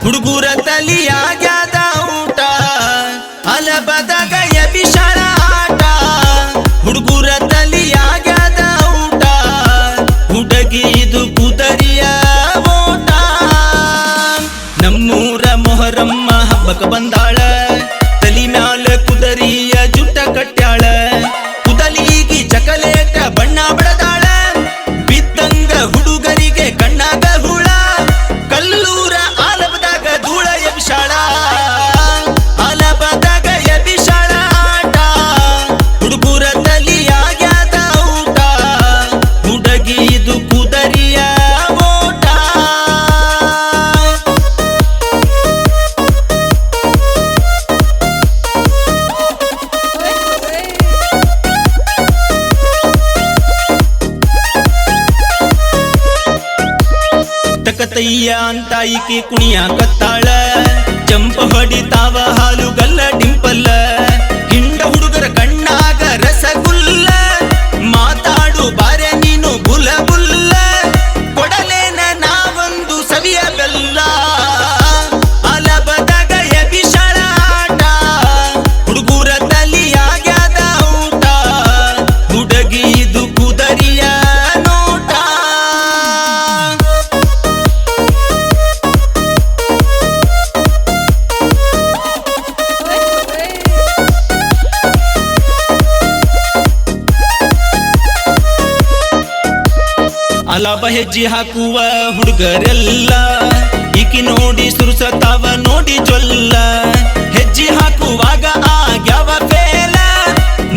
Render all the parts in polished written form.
ಹುಡುಗರ ತಲಿಯಾಗ್ಯಾದ ಊಟ ಅಲಬದಾಗ ಎಬಿಷಳ ಆಟ ಹುಡುಗರ ತಲಿಯಾಗ್ಯಾದ ಊಟ ಹುಡುಗಿದು ಕುದರಿಯ ಓಟ ನಮ್ಮೂರ ಮೊಹರಮ್ಮ ಹಬ್ಬಕ್ಕೆ ಬಂದಾಳ ತಲಿ ಮ್ಯಾಲ ಕುದರಿಯ ಜುಟ್ಟ ಕಟ್ಟ್ಯಾಳ ಕುದಲಿಗಿ ಚಕಲೇಟ ಬಣ್ಣ ಬಡದಾಳ ಬಿದ್ದಂಗ ಹುಡುಗರಿಗೆ ಕಣ್ಣಾಗ ಹುಳ ಕಲ್ಲೂರ ಆಲಬದಾಗ ಧೂಳ ಎಬಿಷಳ ಆಲಬದಾಗ ಎಬಿಷಳ ಆಟ ಹುಡುಗರ ತಲಿಯಾಗ್ಯಾದ ಊಟ ಹುಡುಗಿದು ಕುದರಿಯ ಓಟ ತಕತಯ್ಯ ಅಂತ ಈಕಿ ಕುಣಿಯಾಕತ್ತಾಳ ಚಂಪ ಹೊಡಿತಾವ ಹಾಲು ಗಲ್ಲ ಡಿಂಪಲ್ಲ ಹಿಂಡ ಹುಡುಗರ ಕಣ್ಣಾಗ ರಸಗುಲ್ಲ ಮಾತಾಡು ಬಾರೆ ನೀನು ಬುಲ ಬುಲ್ಲ ಕೊಡಲೇನ ನಾವೊಂದು ಸವಿಯ ಬೆಲ್ಲ ಅಲಬದಾಗ ಎಬಿಷಳ ಆಟ ಹುಡುಗರ ತಲಿಯಾಗ್ಯಾದ ಊಟ ಹುಡುಗಿದು ಕುದರಿಯ ನೋಟ ಅಲಾಬ ಹೆಜ್ಜೆ ಹಾಕುವ ಹುಡುಗರೆಲ್ಲ ಈಕಿ ನೋಡಿ ಸುರುಸತಾವ ನೋಡಿ ಜೊಲ್ಲ ಹೆಜ್ಜೆ ಹಾಕುವಾಗ ಆಗ್ಯಾವ ಫೇಲ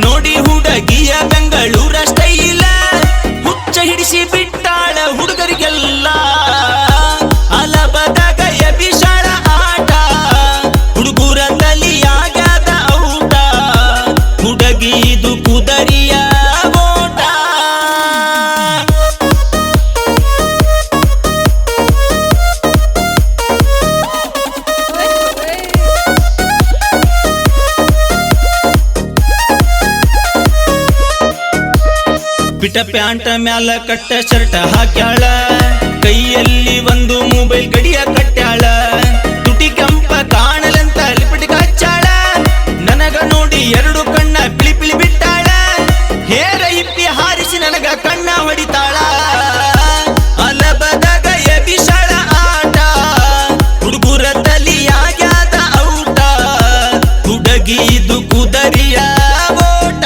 ನೋಡಿ ಹುಡುಗಿಯ ಬೆಂಗಳೂರ ಸ್ಟೈಲ ಹುಚ್ಚ ಹಿಡಿಸಿ ಬಿಟ್ಟಾಳ ಹುಡುಗರಿಗೆಲ್ಲ ಅಲಬದಾಗ ಎಬಿಷಳ ಆಟ ಹುಡುಗರ ತಲಿಯಾಗ್ಯಾದ ಔಟ ಹುಡುಗಿದು ಕುದರಿಯ ಓಟ ಬಿಟ ಪ್ಯಾಂಟ ಮ್ಯಾಲ ಕಟ್ಟ ಶರ್ಟ ಹಾಕ್ಯಾಳ ಕೈಯಲ್ಲಿ ಒಂದು ಮೊಬೈಲ್ ಗಡಿಯ ಕಟ್ಟ್ಯಾಳ ತುಟಿ ಕೆಂಪ ಕಾಣಲಂತ ಲಿಪಿಟಿಗೆ ಹಚ್ಚಾಳ ನನಗ ನೋಡಿ ಎರಡು ಕಣ್ಣ ಪಿಳಿ ಪಿಳಿ ಬಿಟ್ಟಾಳ ಹೇರ ಹಿಪ್ಪಿ ಹಾರಿಸಿ ನನಗ ಕಣ್ಣ ಹೊಡಿತಾಳ ಅಲಬದಾಗ ಎಬಿಷಳ ಆಟ ಹುಡುಗರ ತಲಿಯಾಗ್ಯಾದ ಔಟ ಹುಡುಗಿದು ಕುದರಿಯ ಓಟ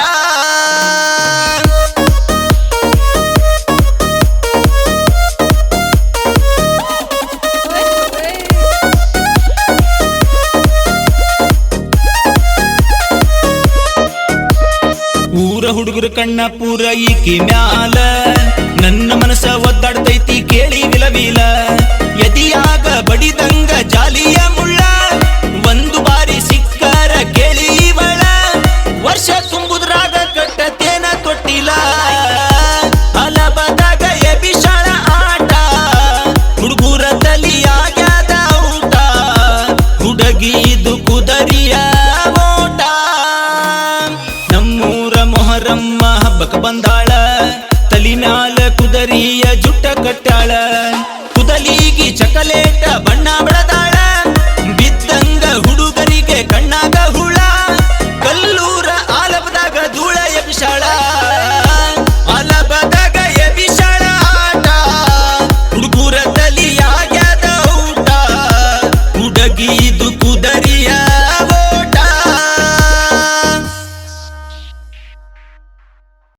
ಊರ ಹುಡುಗರ ಕಣ್ಣ ಪೂರ ಈಕಿ ಮ್ಯಾಲ ನನ್ನ ಮನಸ ಒದ್ದಾಡ್ತೈತಿ ಕೇಳಿ ವಿಲವಿಲ ಎದಿಯಾಗ ಬಡಿದಂಗ ಜಾಲಿಯ ಮುಳ್ಳ ಒಂದು ಬಾರಿ ಸಿಕ್ಕರ ಕೇಳಿ ಇವಳ ವರ್ಷ ತುಂಬುದ್ರಾಗ ಕಟ್ಟತೇನ ತೊಟ್ಟಿಲ ಅಲಬದಾಗ ಎಬಿಷಳ ಆಟ ಹುಡುಗರ ತಲಿಯಾಗ್ಯಾದ ಊಟ ಹುಡುಗಿದು ಕುದರಿಯ ಓಟ ನಮ್ಮೂರ ಮೊಹರಮ್ಮ ಹಬ್ಬಕ್ಕೆ ಬಂದಾಳ ತಲಿ ಮ್ಯಾಲ ಕುದರಿಯ ಜುಟ್ಟ ಕಟ್ಟಾಳ ಕುದಲಿಗಿ ಚಕಲೇಟ ಬಣ್ಣ ಬಡದಾಳ